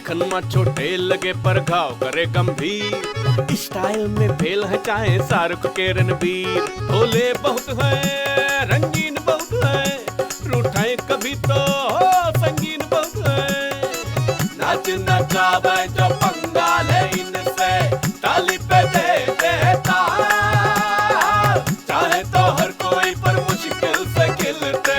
देखन में छोटे लगे पर घाव करे गंभीर। स्टाइल में फेल है चाहे शाहरुख के रणबीर। भोले बहुत है, रंगीन बहुत है, रूठाए कभी तो संगीन बहुत है। नाच नचावे जो पंगाल है इनसे, ताली पे दे देता। चाहे तो हर कोई पर मुश्किल से खिलते,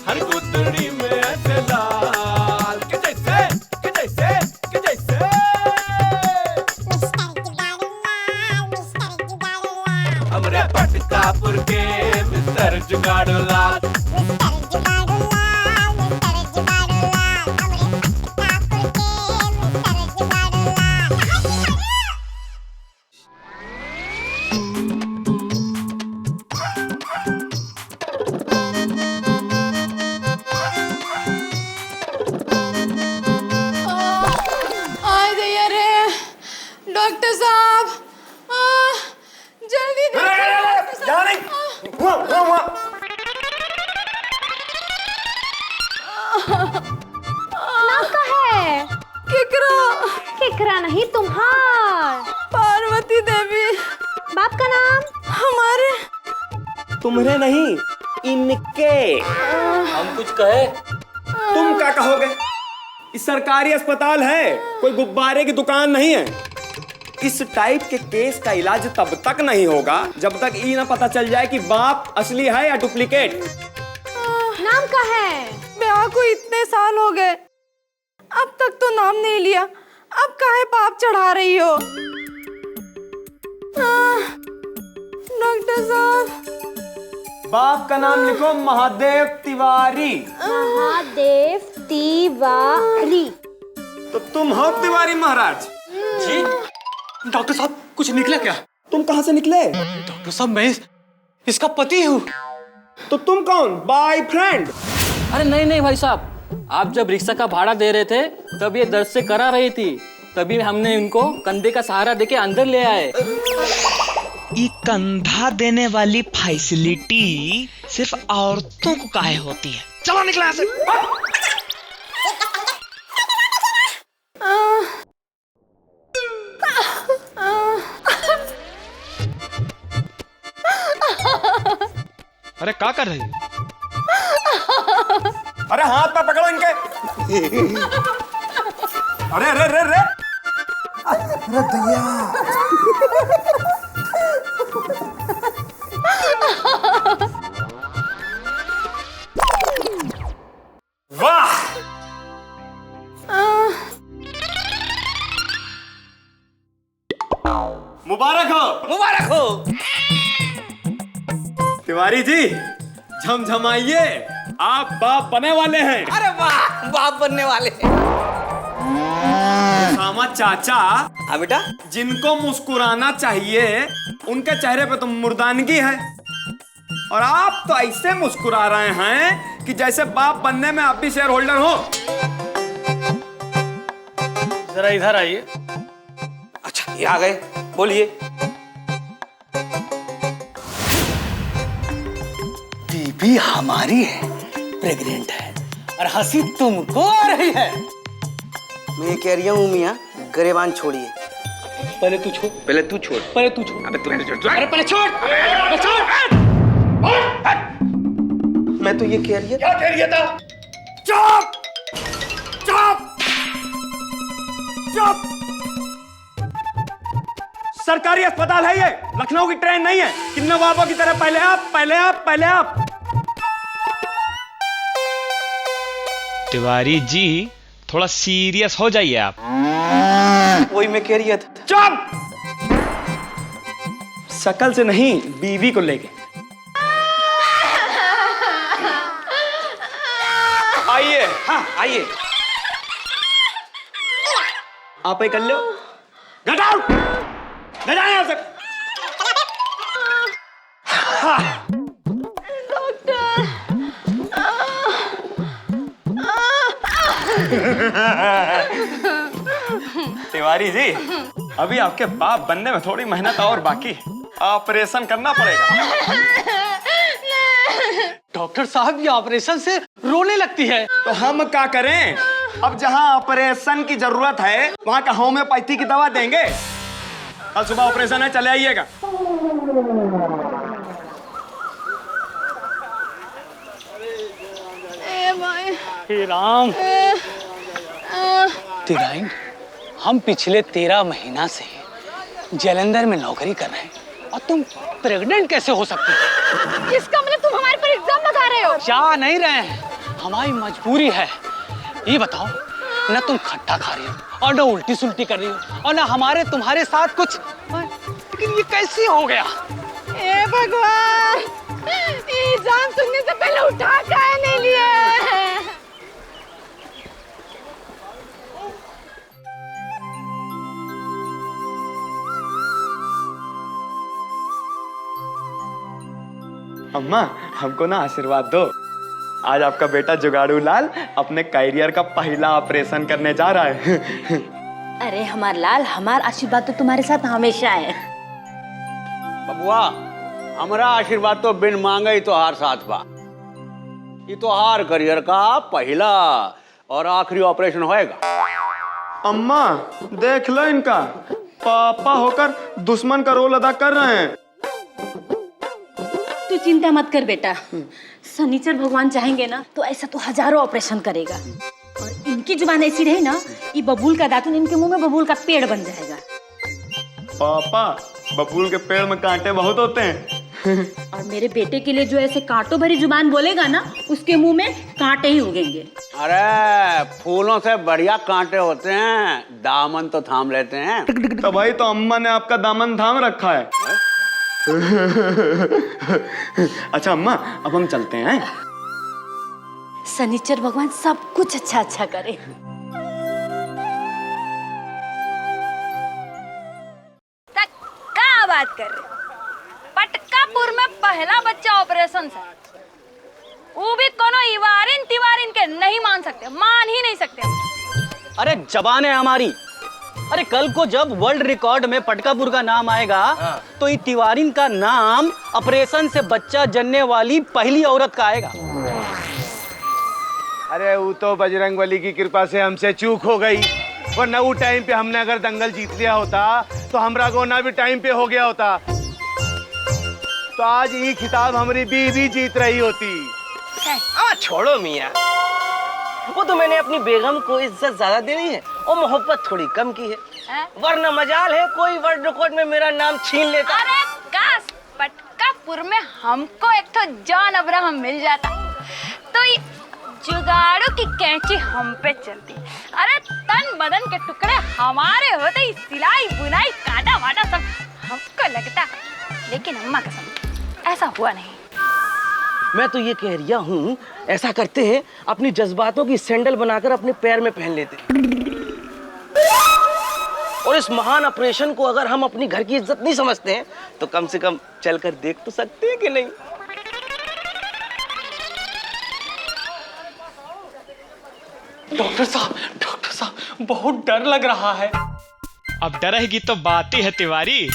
हर गुदड़ी में ऐसे लाल के जैसे, के जैसे, के जैसे। हमरे पटकापुर के मिस्टर जुगाड़ू लाल। डॉक्टर साहब, जल्दी केकरा नहीं तुम्हार। पार्वती देवी। बाप का नाम? हमारे। तुम्हारे नहीं, इनके। हम कुछ कहे? तुम क्या कहोगे? इस सरकारी अस्पताल है, कोई गुब्बारे की दुकान नहीं है। इस टाइप के केस का इलाज तब तक नहीं होगा जब तक ये ना पता चल जाए कि बाप असली है या डुप्लीकेट। नाम का है? ब्याह को इतने साल हो गए, अब तक तो नाम नहीं लिया, अब काहे पाप चढ़ा रही हो? डॉक्टर साहब, बाप का नाम लिखो महादेव तिवारी। महादेव तिवारी। तो तुम हो तिवारी महाराज जी? डॉक्टर साहब, कुछ निकला क्या? तुम कहाँ से निकले? डॉक्टर साहब, मैं इसका पति हूँ। तो तुम कौन? बॉयफ्रेंड? अरे नहीं नहीं भाई साहब, आप जब रिक्शा का भाड़ा दे रहे थे तब ये दर्द से करा रही थी, तभी हमने इनको कंधे का सहारा देके अंदर ले आए। ये कंधा देने वाली फैसिलिटी सिर्फ औरतों को काहे होती है? चलो निकला से। अरे क्या कर रही है? अरे हाथ पे पकड़ो इनके। अरे अरे अरे अरे अरे भैया। वाह, मुबारक हो, मुबारक हो। तिवारी जी, झमझमाइए, आप बाप बने वाले हैं। अरे वाह, बाप बनने वाले। सामा चाचा, हाँ बेटा, जिनको मुस्कुराना चाहिए उनके चेहरे पे तो मुर्दानगी है, और आप तो ऐसे मुस्कुरा रहे हैं कि जैसे बाप बनने में आप भी शेयर होल्डर हो। जरा इधर आइए। अच्छा, ये आ गए, बोलिए। बीबी हमारी है, प्रेग्नेंट है, और हंसी तुमको आ रही है। मैं कह रही हूँ मियाँ, गरेबान छोड़िए। पहले तू छोड़, पहले तू छोड़। पहले तू छोड़। अबे तू छोड़। अरे पहले छोड़, पहले छोड़। मैं तो ये कह रही है। क्या कह रही था? चुप चुप चुप। सरकारी अस्पताल है ये, लखनऊ की ट्रेन नहीं है कि नवाबों की तरह पहले आप, पहले आप, पहले आप। तिवारी जी, थोड़ा सीरियस हो जाइए आप। वही मैं कह रही था। चुप। शकल से नहीं, बीवी को लेके। आइए। हाँ आइए। आप ही कर लो। गेट आउट, ले जाए यहाँ से। तिवारी जी, अभी आपके बाप बनने में थोड़ी मेहनत और बाकी है, ऑपरेशन करना पड़ेगा। डॉक्टर साहब, ये ऑपरेशन से रोने लगती है। तो हम क्या करें? अब जहाँ ऑपरेशन की जरूरत है वहाँ का होम्योपैथी की दवा देंगे। कल सुबह ऑपरेशन है, चले आइएगा। हे राम। तिगाइन, हम पिछले 13 महीना से जलंधर में नौकरी कर रहे हैं और तुम प्रेग्नेंट कैसे हो सकती हो? इसका मतलब तुम हमारे पर इल्जाम लगा रहे हो? जा नहीं रहे हैं, हमारी मजबूरी है। ये बताओ, न तुम खट्टा खा रही हो और न उल्टी सुल्टी कर रही हो और न हमारे तुम्हारे साथ कुछ, लेकिन ये कैसे हो गया? ए भगवान, इल्जाम सुनने से पहले उठा काहे नहीं लिए? अम्मा, हमको ना आशीर्वाद दो। आज आपका बेटा जुगाड़ू लाल अपने कैरियर का पहला ऑपरेशन करने जा रहा है। अरे हमार लाल, हमार आशीर्वाद तो तुम्हारे साथ हमेशा है। बबुआ, हमारा आशीर्वाद तो बिन मांगे ही तो हार साथ बा। ये तो हार करियर का पहला और आखिरी ऑपरेशन होएगा। अम्मा देख लो इनका, पापा होकर दुश्मन का रोल अदा कर रहे हैं। तू चिंता मत कर बेटा, शनिचर भगवान चाहेंगे ना तो ऐसा तो हजारों ऑपरेशन करेगा। और इनकी जुबान ऐसी रही ना, ये बबूल का दातुन इनके मुंह में बबूल का पेड़ बन जाएगा। पापा, बबूल के पेड़ में कांटे बहुत होते हैं। और मेरे बेटे के लिए जो ऐसे कांटों भरी जुबान बोलेगा ना, उसके मुंह में कांटे ही उगेंगे। अरे फूलों से बढ़िया कांटे होते हैं, दामन तो थाम लेते हैं। तो भाई तो अम्मा ने आपका दामन थाम रखा है। अच्छा अम्मा, अब हम चलते हैं। शनिचर भगवान सब कुछ अच्छा अच्छा करे। क्या बात कर रहे? पटकापुर में पहला बच्चा ऑपरेशन से, वो भी कोनो इवारिन तिवारिन के नहीं मान सकते, मान ही नहीं सकते। अरे जबान है हमारी। अरे कल को जब वर्ल्ड रिकॉर्ड में पटकापुर का नाम आएगा तो ये तिवारिन का नाम ऑपरेशन से बच्चा जनने वाली पहली औरत का आएगा। अरे वो तो बजरंगबली की कृपा से हमसे चूक हो गई, वरना वो टाइम पे हमने अगर दंगल जीत लिया होता तो हमरा गोना भी टाइम पे हो गया होता, तो आज ये खिताब हमारी बीवी जीत रही होती। छोड़ो मियाँ, वो तो मैंने अपनी बेगम को इज्जत ज्यादा देनी है और मोहब्बत थोड़ी कम की है। वरना मजाल है कोई वर्ल्ड रिकॉर्ड में मेरा नाम छीन लेता। अरे काश पटकापुर में हमको एक तो जॉन अब्राहम मिल जाता तो ये जुगाड़ू की कैंची हम पे चलती। अरे तन बदन के टुकड़े हमारे होते ही सिलाई बुनाई काटा वाटा सब हमको लगता, लेकिन अम्मा कसम ऐसा हुआ नहीं। मैं तो ये कह रहा हूँ, ऐसा करते हैं अपनी जज्बातों की सैंडल बनाकर अपने पैर में पहन लेते, और इस महान ऑपरेशन को अगर हम अपनी घर की इज्जत नहीं समझते हैं तो कम से कम चलकर देख तो सकते हैं कि नहीं। डॉक्टर साहब, बहुत डर लग रहा है। अब डरेगी तो बात ही है तिवारी।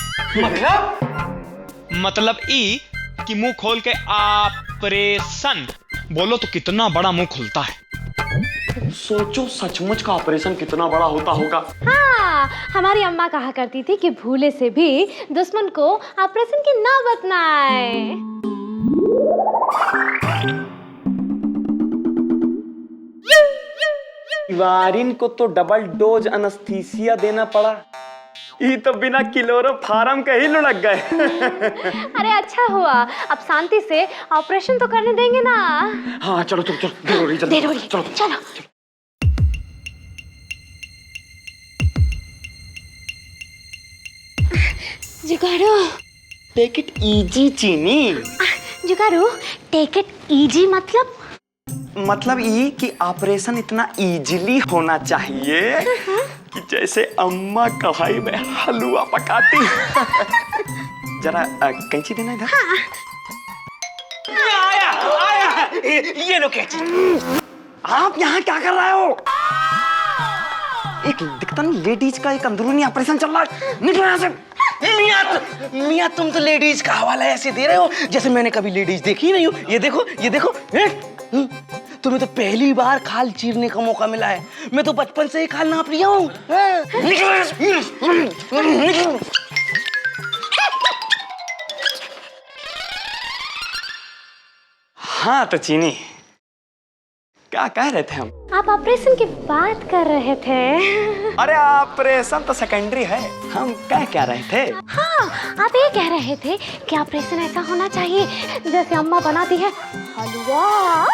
मतलब ई कि मुंह खोल के ऑपरेशन बोलो तो कितना बड़ा मुंह खुलता है। सोचो सचमुच का ऑपरेशन कितना बड़ा होता होगा। हाँ, हमारी अम्मा कहा करती थी कि भूले से भी दुश्मन को ऑपरेशन की नौबत ना आए। तिवारिन को तो डबल डोज अनस्थीसिया देना पड़ा, ये तो बिना क्लोरोफार्म के ही लुढ़क गए। अरे अच्छा हुआ, अब शांति से ऑपरेशन तो करने देंगे ना। हाँ चलो चलो चलो, देर हो रही, जल्दी चलो चलो। जुगाड़ू टेक इट इजी चीनी। जुगाड़ू टेक इट इजी मतलब ये कि ऑपरेशन इतना इजीली होना चाहिए कि जैसे अम्मा कढ़ाई में हलवा पकाती। जरा कैंची देना इधर। आया, ये लो कैंची। आप यहाँ क्या कर रहे हो? एक दिखता नहीं लेडीज का एक अंदरूनी ऑपरेशन चल रहा है, निकलो यहाँ से। मियाँ तुम तो लेडीज का हवाला ऐसे दे रहे हो जैसे मैंने कभी लेडीज देखी नहीं हो। ये देखो तुम्हें तो पहली बार खाल चीरने का मौका मिला है। मैं तो बचपन से ही खाल नाप लिया हूँ। हाँ तो चीनी, क्या कह रहे थे हम? आप ऑपरेशन की बात कर रहे थे। अरे ऑपरेशन तो सेकेंडरी है, हम क्या रहे थे? हाँ, आप ये कह रहे थे कि ऑपरेशन ऐसा होना चाहिए जैसे अम्मा बनाती है हलवा।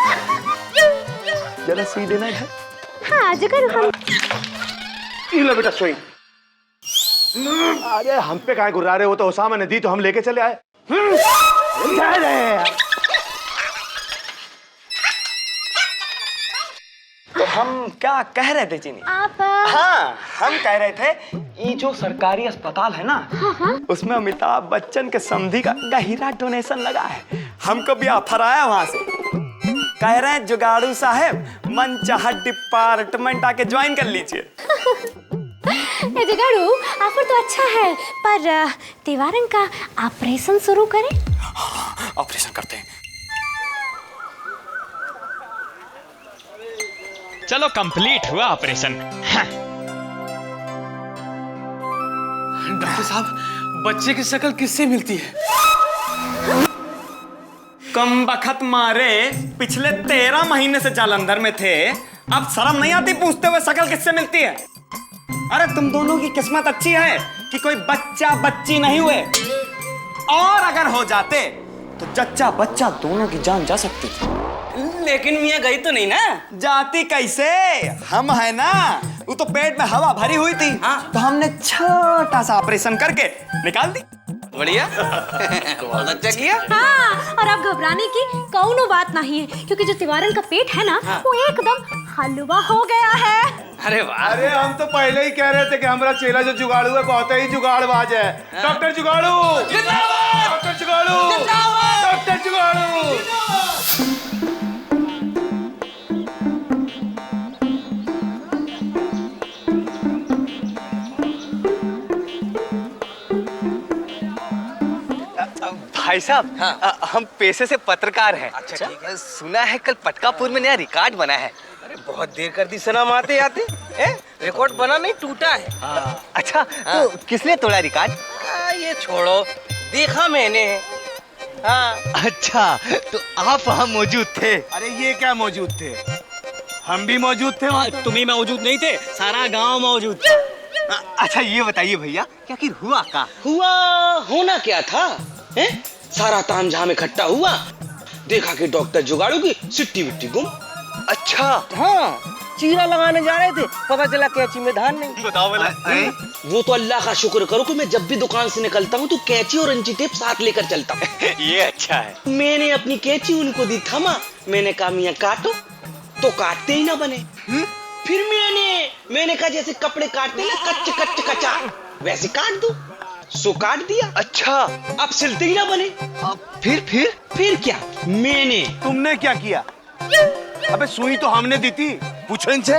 जरा सुई देना है। हाँ जुगाड़ू, हम लो बेटा सुई। अरे हम पे काहे गुर्रा रहे हो? तो उसामा ने दी तो हम लेके चले आए। तो हम क्या कह रहे थे चीनी? आप हाँ, हम कह रहे थे ये जो सरकारी अस्पताल है ना, उसमें अमिताभ बच्चन के समधी का गहीरा डोनेशन लगा है। हमको भी ऑफर आया वहां से। कह रहे हैं जुगाड़ू साहब मन चाहा डिपार्टमेंट आके ज्वाइन कर लीजिए। जुगाड़ू ऑफर तो अच्छा है, पर तिवारन का ऑपरेशन शुरू करें। ऑपरेशन करते हैं। चलो कंप्लीट हुआ ऑपरेशन। डॉक्टर साहब, बच्चे की शक्ल किससे मिलती है? कम बखत मारे, पिछले 13 महीने से जालंधर में थे, अब शर्म नहीं आती पूछते हुए शक्ल किससे मिलती है? अरे तुम दोनों की किस्मत अच्छी है कि कोई बच्चा बच्ची नहीं हुए, और अगर हो जाते तो जच्चा बच्चा दोनों की जान जा सकती थी। लेकिन मियाँ गई तो नहीं ना? जाती कैसे? हम है ना, वो तो पेट में हवा भरी हुई थी। हाँ? तो हमने छोटा सा ऑपरेशन करके निकाल दी। बढ़िया। बहुत अच्छा किया। हाँ, और अब घबराने की कौनो बात नहीं है, क्योंकि जो तिवारन का पेट है ना, वो एकदम हलवा हो गया है। अरे वाह। अरे हम तो पहले ही कह रहे थे कि हमारा चेला जो जुगाड़ू है बहुत ही जुगाड़बाज है। डॉक्टर जुगाड़ू, डॉक्टर जुगाड़ू, डॉक्टर जुगाड़ू। भाई साहब, हम पेशे से पत्रकार हैं। अच्छा, सुना है कल पटकापुर में नया रिकॉर्ड बना है। अरे बहुत देर कर दी सलाम आते आते। रिकॉर्ड बना नहीं, टूटा है। अच्छा, तो किसने तोड़ा रिकॉर्ड? ये छोड़ो, देखा मैंने। हाँ। अच्छा, तो आप वहाँ मौजूद थे? अरे ये क्या मौजूद थे? हम भी मौजूद थे वहाँ। तुम ही मौजूद नहीं थे, सारा गांव मौजूद था। अच्छा ये बताइए भैया, क्या कि हुआ का? हुआ होना क्या था? सारा तामझाम इकट्ठा हुआ, देखा कि डॉक्टर जुगाड़ू की सिट्टी विट्टी गुम। अच्छा हाँ, चीरा लगाने जा रहे थे, पता चला कैंची में धान नहीं। बताओ भला। वो तो अल्लाह का शुक्र करो कि मैं जब भी दुकान से निकलता हूँ तो कैंची और इंची टेप साथ लेकर चलता हूँ। ये अच्छा है। मैंने अपनी कैंची उनको दी, थमा। मैंने कहा मियाँ काटो, तो काटते ही ना बने। फिर मैंने कहा जैसे कपड़े काटते हैं कच्चे कच्चे कच्चा, वैसे काट दो। सो काट दिया। अच्छा, अब सिलते ही ना बने। अब फिर क्या? तुमने क्या किया? अबे सुई तो हमने दी थी, पूछो इनसे।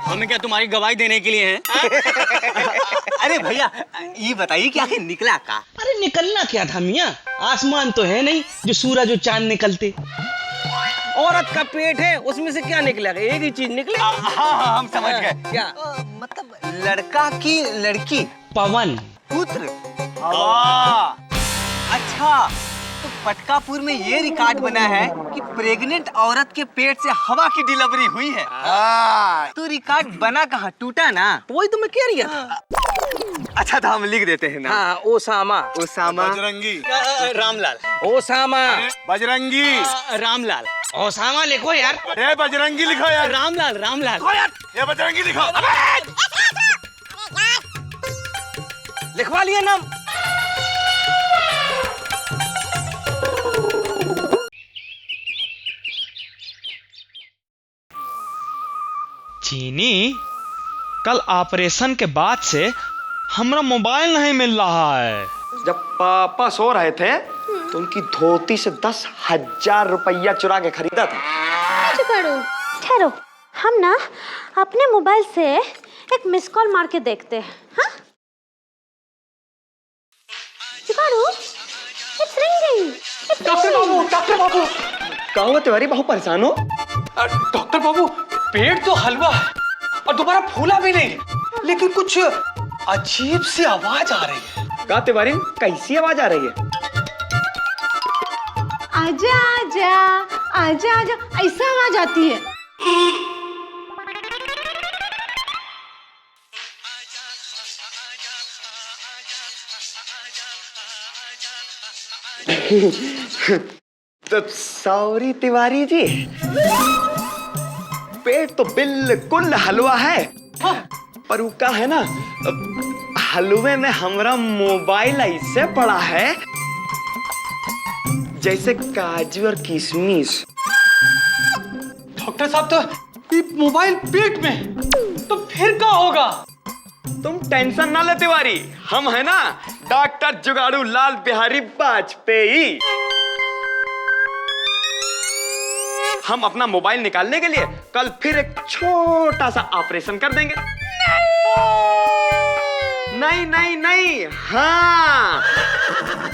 हमें क्या तुम्हारी गवाही देने के लिए हैं? अरे भैया ये बताइए कि आखिर निकला का? अरे निकलना क्या था मियाँ, आसमान तो है नहीं जो सूरज और चांद निकलते। औरत का पेट है, उसमें से क्या निकलेगा? एक ही चीज निकले। हाँ, हम समझ गए। क्या मतलब? लड़का की लड़की? पवन पुत्र। अच्छा, तो पटकापुर में ये रिकॉर्ड बना है कि प्रेग्नेंट औरत के पेट से हवा की डिलीवरी हुई है। तो रिकॉर्ड बना कहाँ, टूटा ना? वही तो मैं कह रही था। अच्छा तो हम लिख देते हैं ना। हाँ, Osama. Bajrangi. Ramlal. Osama. Bajrangi. Ramlal. Osama लिखो यार। ये बजरंगी लिखो यार। रामलाल। ये बजरंगी लिखो। लिखवा लिया नाम। चीनी, कल ऑपरेशन के बाद से हमरा मोबाइल नहीं मिल रहा है। जब पापा सो रहे थे तो उनकी धोती से 10,000 रुपया चुरा के खरीदा था। ठहरो, हम ना अपने मोबाइल से एक मिस कॉल मार के देखते हैं। हाँ? जुगाड़ू, it's ringing. डॉक्टर बाबू, क्या हुआ तिवारी, बहुत परेशान हो? डॉक्टर बाबू, पेट तो हलवा है और दोबारा फूला भी नहीं, लेकिन कुछ अजीब सी आवाज आ रही है। क्या तिवारी, कैसी आवाज आ रही है? आजा आजा आजा आजा, ऐसा आवाज आती है। तो सॉरी तिवारी जी, पेट तो बिल्कुल हलवा है, पर वो क्या है ना, हलवे में हमारा मोबाइल ऐसे पड़ा है जैसे काजू और किशमिश। डॉक्टर साहब, तो ये मोबाइल पेट में, तो फिर क्या होगा? तुम टेंशन ना ले तिवारी, हम है ना डॉक्टर जुगाड़ू लाल बिहारी वाजपेयी। हम अपना मोबाइल निकालने के लिए कल फिर एक छोटा सा ऑपरेशन कर देंगे। नहीं नहीं नहीं, हाँ,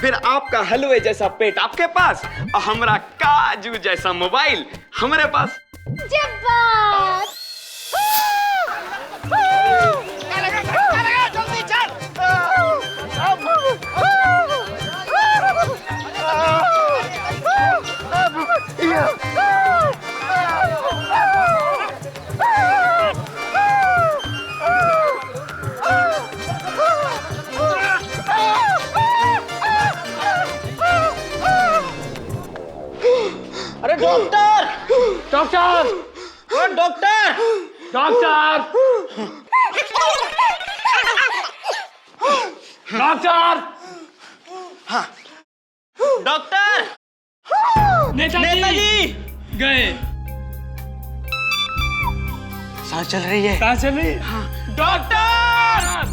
फिर आपका हलवे जैसा पेट आपके पास और हमारा काजू जैसा मोबाइल हमारे पास। अरे doctor, doctor, doctor, doctor, doctor, हाँ डॉक्टर, नेताजी गए। सांस चल रही है, सांस चल रही है। डॉक्टर,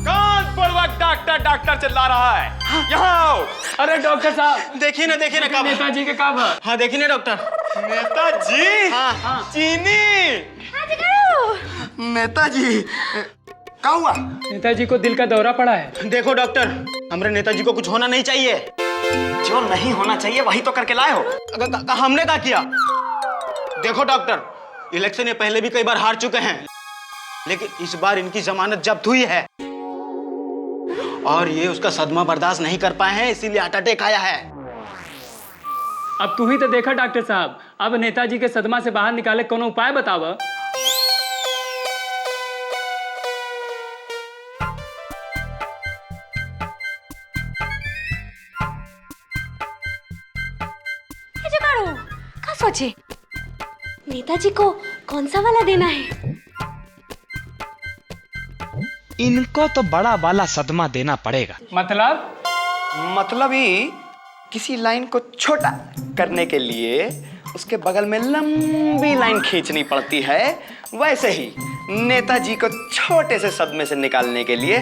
कौन पूर्वक डॉक्टर डॉक्टर चिल्ला रहा है? यहाँ आओ। अरे डॉक्टर साहब, देखिए ना कब। नेताजी के कब? हाँ देखिए ना डॉक्टर। नेताजी, हाँ। चीनी, नेताजी, क्या हुआ? नेताजी को दिल का दौरा पड़ा है। देखो डॉक्टर, हमारे नेताजी को कुछ होना नहीं चाहिए। जो नहीं होना चाहिए वही तो करके लाए हो। हमने क्या किया? देखो डॉक्टर, इलेक्शन में पहले भी कई बार हार चुके हैं, लेकिन इस बार इनकी जमानत जब्त हुई है और ये उसका सदमा बर्दाश्त नहीं कर पाए हैं, इसीलिए हार्ट अटैक आया है। अब तू ही तो देखा डॉक्टर साहब, अब नेताजी के सदमा से बाहर निकाले कोनो उपाय बतावा। जुगाड़ू, क्या सोचे? नेताजी को कौन सा वाला देना है? इनको तो बड़ा वाला सदमा देना पड़ेगा। मतलब ही किसी लाइन को छोटा करने के लिए उसके बगल में लंबी लाइन खींचनी पड़ती है, वैसे ही नेताजी को छोटे से सदमे से निकालने के लिए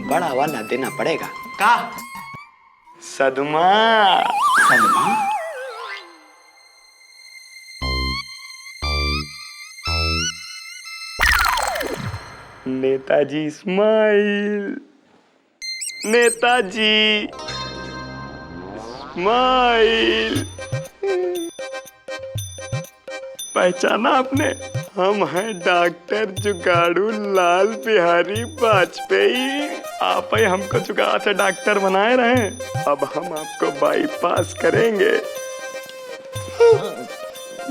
बड़ा वाला देना पड़ेगा। का सदमा। सदमा? Netaji smile, Netaji smile. पहचाना आपने? हम हैं डॉक्टर जुगाड़ू लाल बिहारी वाजपेयी। आप ही हमको जुगाड़ से डॉक्टर बनाए रहे, अब हम आपको बाईपास करेंगे।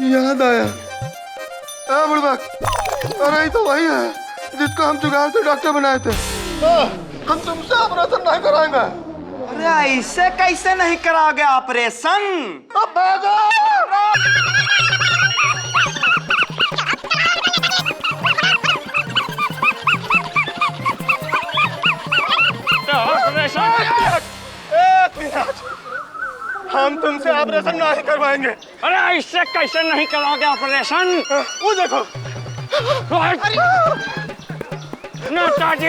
याद आया, बुड़बक, अरे तो वही है जिसको हम जुगाड़ से डॉक्टर बनाए थे। हम तुमसे ऑपरेशन नहीं कराएंगे। अरे ऐसे कैसे नहीं कराओगे ऑपरेशन? अब भागो! एक मिनट, हम तुमसे ऑपरेशन नहीं करवाएंगे। अरे ऐसे कैसे नहीं कराओगे ऑपरेशन? वो देखो, नेताजी,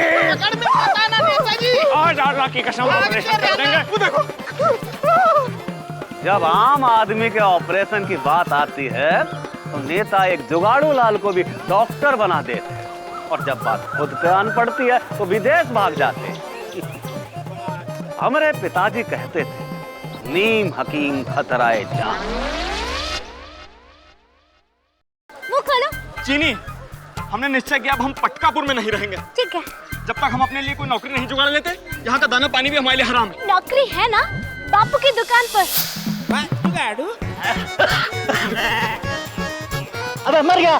आज अल्लाह की कसम ऑपरेशन कर देंगे। वो देखो। जब आम आदमी के ऑपरेशन की बात आती है तो नेता एक जुगाड़ू लाल को भी डॉक्टर बना देते हैं, और जब बात खुद पे आन पड़ती है तो विदेश भाग जाते हैं। हमारे पिताजी कहते थे, नीम हकीम खतराए जान। वो खोलो। चीनी, हमने निश्चय किया अब हम पटकापुर में नहीं रहेंगे ठीक है। जब तक हम अपने लिए कोई नौकरी नहीं जुगाड़ लेते। यहाँ का दाना पानी भी हमारे लिए हराम है। नौकरी है ना बापू की दुकान पर। अबे मर गया।